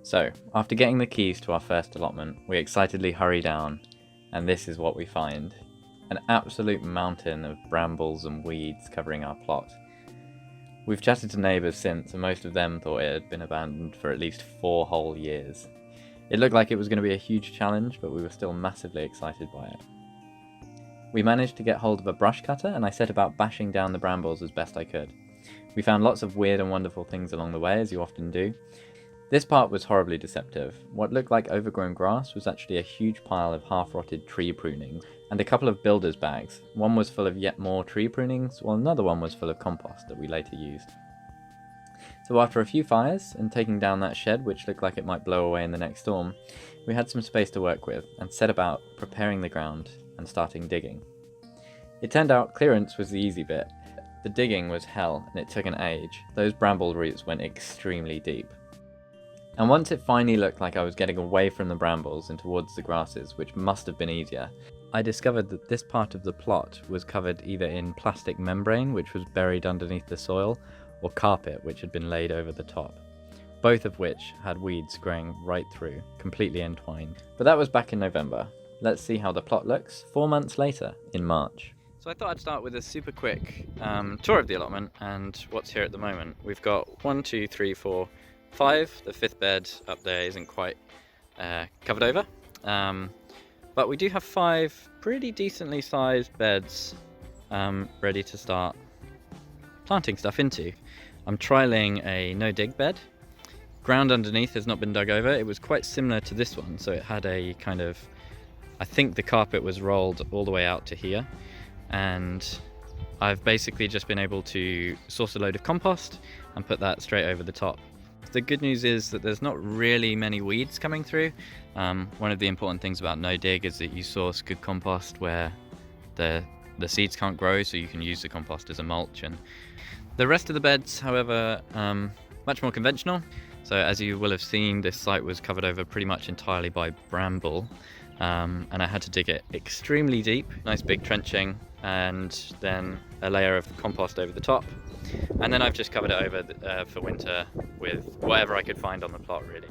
So, after getting the keys to our first allotment, we excitedly hurry down, and this is what we find. An absolute mountain of brambles and weeds covering our plot. We've chatted to neighbours since, and most of them thought it had been abandoned for at least 4 whole years. It looked like it was going to be a huge challenge, but we were still massively excited by it. We managed to get hold of a brush cutter, and I set about bashing down the brambles as best I could. We found lots of weird and wonderful things along the way, as you often do. This part was horribly deceptive. What looked like overgrown grass was actually a huge pile of half-rotted tree prunings, and a couple of builder's bags. One was full of yet more tree prunings, while another one was full of compost that we later used. So after a few fires, and taking down that shed which looked like it might blow away in the next storm, we had some space to work with, and set about preparing the ground and starting digging. It turned out clearance was the easy bit. The digging was hell, and it took an age. Those bramble roots went extremely deep. And once it finally looked like I was getting away from the brambles and towards the grasses, which must have been easier, I discovered that this part of the plot was covered either in plastic membrane, which was buried underneath the soil, or carpet, which had been laid over the top, both of which had weeds growing right through, completely entwined. But that was back in November. Let's see how the plot looks 4 months later, in March. So I thought I'd start with a super quick tour of the allotment and what's here at the moment. We've got 1, 2, 3, 4, 5. The 5th bed up there isn't quite covered over. But we do have 5 pretty decently sized beds ready to start planting stuff into. I'm trialling a no-dig bed. Ground underneath has not been dug over. It was quite similar to this one, so it had a kind of, I think the carpet was rolled all the way out to here, and I've basically just been able to source a load of compost and put that straight over the top. The good news is that there's not really many weeds coming through. One of the important things about no dig is that you source good compost where the seeds can't grow, so you can use the compost as a mulch. And the rest of the beds, however, much more conventional. So as you will have seen, this site was covered over pretty much entirely by bramble, and I had to dig it extremely deep, nice big trenching, and then a layer of compost over the top. And then I've just covered it over for winter with whatever I could find on the plot, really.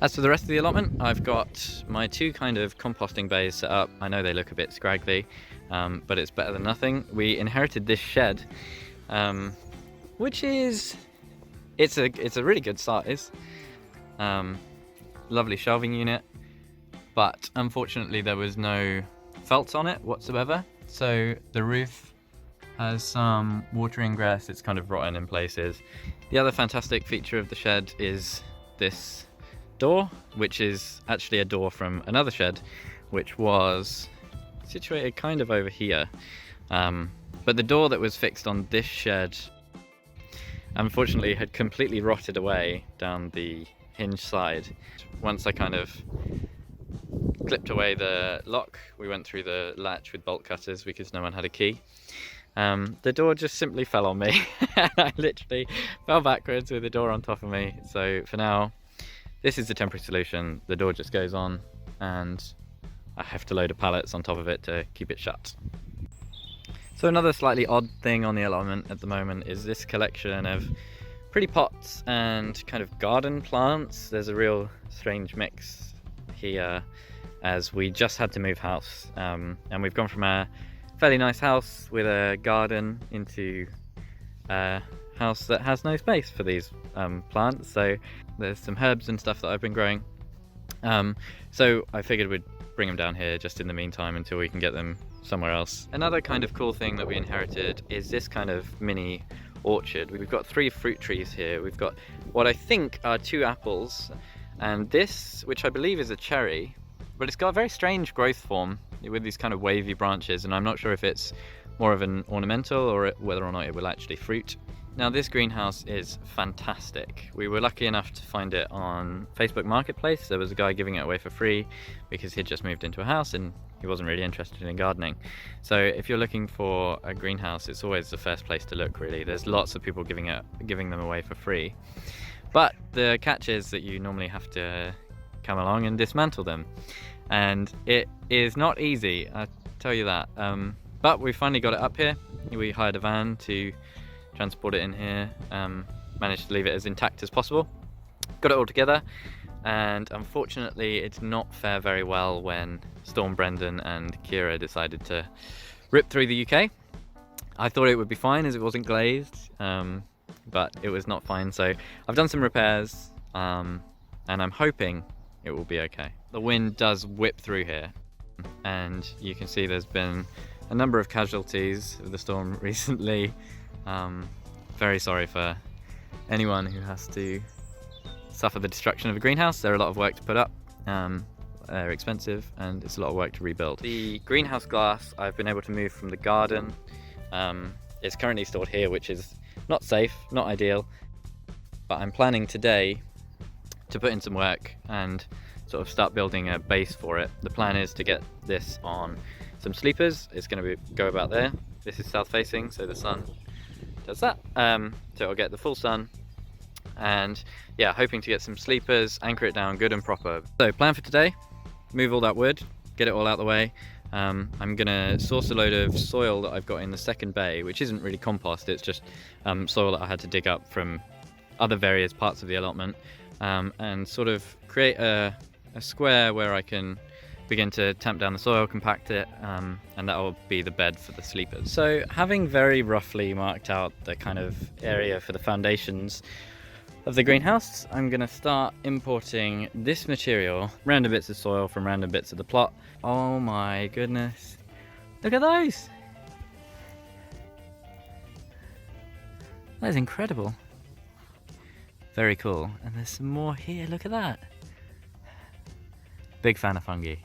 As for the rest of the allotment, I've got my 2 kind of composting bays set up. I know they look a bit scraggly, but it's better than nothing. We inherited this shed, which is, it's a really good size. Lovely shelving unit, but unfortunately there was no felt on it whatsoever. So the roof has some water ingress, it's kind of rotten in places. The other fantastic feature of the shed is this door, which is actually a door from another shed, which was situated kind of over here. But the door that was fixed on this shed, unfortunately, had completely rotted away down the hinge side. Once I kind of clipped away the lock, we went through the latch with bolt cutters because no one had a key. The door just simply fell on me. I literally fell backwards with the door on top of me. So for now, this is the temporary solution. The door just goes on and I have to load of pallets on top of it to keep it shut. So another slightly odd thing on the allotment at the moment is this collection of pretty pots and kind of garden plants. There's a real strange mix here as we just had to move house, and we've gone from a fairly nice house with a garden into a house that has no space for these plants. So there's some herbs and stuff that I've been growing. So I figured we'd bring them down here just in the meantime until we can get them somewhere else. Another kind of cool thing that we inherited is this kind of mini orchard. We've got 3 fruit trees here. We've got what I think are 2 apples, and this, which I believe is a cherry, but it's got a very strange growth form with these kind of wavy branches, and I'm not sure if it's more of an ornamental or whether or not it will actually fruit. Now this greenhouse is fantastic. We were lucky enough to find it on Facebook Marketplace. There was a guy giving it away for free because he'd just moved into a house and he wasn't really interested in gardening. So if you're looking for a greenhouse, it's always the first place to look, really. There's lots of people giving them away for free. But the catch is that you normally have to come along and dismantle them. And it is not easy, I'll tell you that. But we finally got it up here. We hired a van to transport it in here, managed to leave it as intact as possible. got it all together, and unfortunately it did not fare very well when Storm Brendan and Kira decided to rip through the UK. I thought it would be fine as it wasn't glazed, but it was not fine, so I've done some repairs, and I'm hoping it will be okay. The wind does whip through here, and you can see there's been a number of casualties of the storm recently. Very sorry for anyone who has to suffer the destruction of a greenhouse. They're a lot of work to put up, they're expensive, and it's a lot of work to rebuild. The greenhouse glass I've been able to move from the garden. It's currently stored here, which is not safe, not ideal, but I'm planning today to put in some work and sort of start building a base for it. The plan is to get this on some sleepers. It's going to go about there. This is south facing, so the sun does that, so it'll get the full sun, and yeah, hoping to get some sleepers, anchor it down good and proper. So plan for today, move all that wood, get it all out the way. I'm gonna source a load of soil that I've got in the second bay, which isn't really compost, it's just soil that I had to dig up from other various parts of the allotment, and sort of create a square where I can begin to tamp down the soil, compact it, and that will be the bed for the sleepers. So having very roughly marked out the kind of area for the foundations of the greenhouse, I'm going to start importing this material, random bits of soil from random bits of the plot. Oh my goodness, look at those! That is incredible. Very cool. And there's some more here, look at that. Big fan of fungi.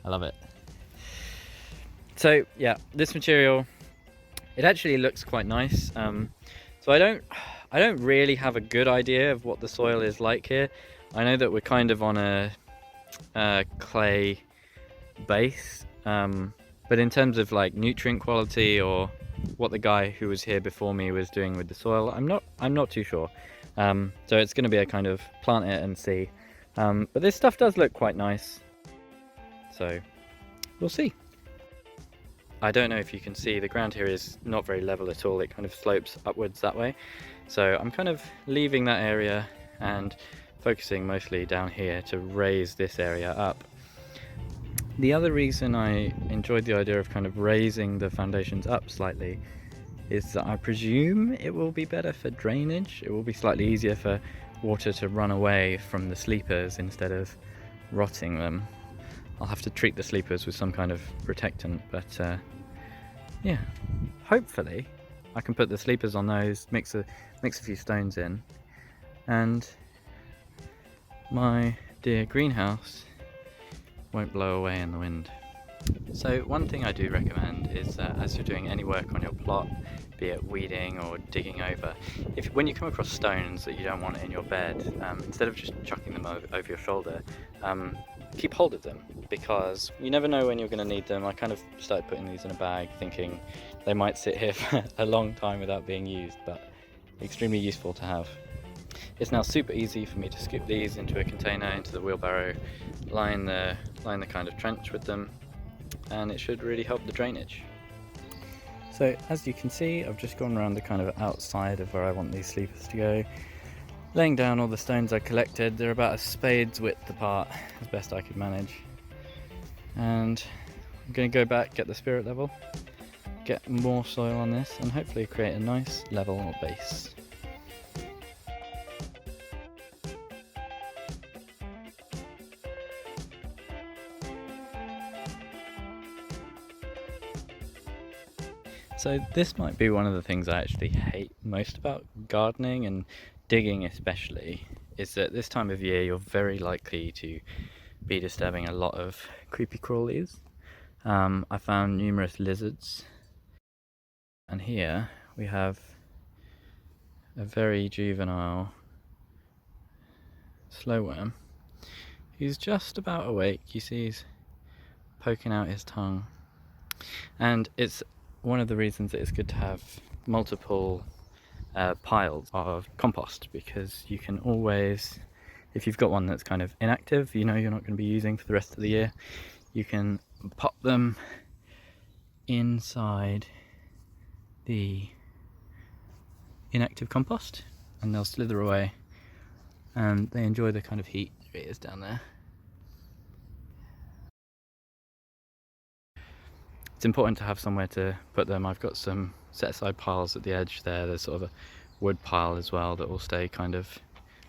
I love it. So yeah, this material, it actually looks quite nice. So I don't really have a good idea of what the soil is like here. I know that we're kind of on a clay base, but in terms of like nutrient quality or what the guy who was here before me was doing with the soil, I'm not too sure. So it's going to be a kind of plant it and see. But this stuff does look quite nice, so we'll see. I don't know if you can see, the ground here is not very level at all. It kind of slopes upwards that way. So I'm kind of leaving that area and focusing mostly down here to raise this area up. The other reason I enjoyed the idea of kind of raising the foundations up slightly is that I presume it will be better for drainage. It will be slightly easier for water to run away from the sleepers instead of rotting them. I'll have to treat the sleepers with some kind of protectant, but yeah, hopefully I can put the sleepers on those, mix a few stones in, and my dear greenhouse won't blow away in the wind. So one thing I do recommend is that as you're doing any work on your plot, be it weeding or digging over, when you come across stones that you don't want in your bed, instead of just chucking them over your shoulder, keep hold of them, because you never know when you're going to need them. I kind of started putting these in a bag thinking they might sit here for a long time without being used, but extremely useful to have. It's now super easy for me to scoop these into a container, into the wheelbarrow, line the kind of trench with them, and it should really help the drainage. So as you can see, I've just gone around the kind of outside of where I want these sleepers to go, laying down all the stones I collected. They're about a spade's width apart, as best I could manage. And I'm going to go back, get the spirit level, get more soil on this, and hopefully create a nice level base. So this might be one of the things I actually hate most about gardening, and digging especially, is that this time of year you're very likely to be disturbing a lot of creepy crawlies. I found numerous lizards, and here we have a very juvenile slow worm. He's just about awake. You see he's poking out his tongue, and it's one of the reasons that it's good to have multiple piles of compost, because you can always, if you've got one that's kind of inactive, you know you're not going to be using for the rest of the year, you can pop them inside the inactive compost and they'll slither away, and they enjoy the kind of heat. There it is down there. It's important to have somewhere to put them. I've got some set aside piles at the edge there. There's sort of a wood pile as well that will stay kind of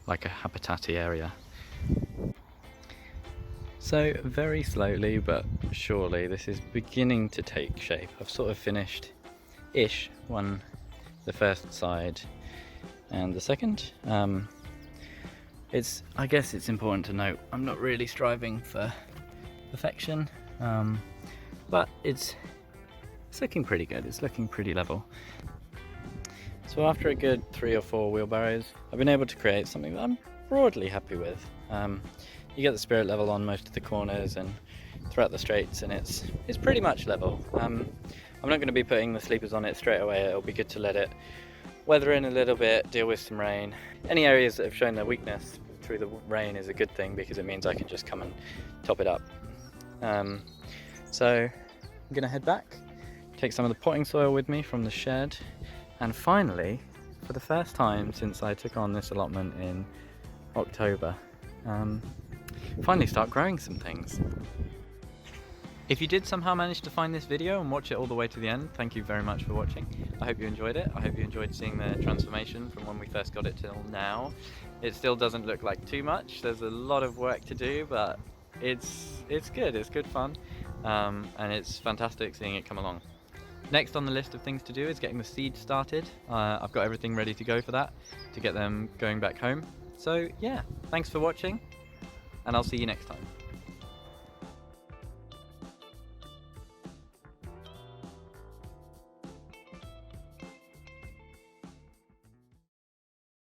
like a habitat-y area. So very slowly but surely this is beginning to take shape. I've sort of finished-ish the first side and the second. I guess it's important to note I'm not really striving for perfection, but it's looking pretty good. It's looking pretty level. So after a good 3 or 4 wheelbarrows, I've been able to create something that I'm broadly happy with. You get the spirit level on most of the corners and throughout the straights, and it's pretty much level. I'm not going to be putting the sleepers on it straight away. It'll be good to let it weather in a little bit, deal with some rain. Any areas that have shown their weakness through the rain is a good thing because it means I can just come and top it up. So I'm going to head back, take some of the potting soil with me from the shed, and finally, for the first time since I took on this allotment in October, finally start growing some things. If you did somehow manage to find this video and watch it all the way to the end, thank you very much for watching. I hope you enjoyed it. I hope you enjoyed seeing the transformation from when we first got it till now. It still doesn't look like too much. There's a lot of work to do, but it's good. It's good fun, and it's fantastic seeing it come along. Next on the list of things to do is getting the seeds started. I've got everything ready to go for that, to get them going back home. So yeah, thanks for watching, and I'll see you next time.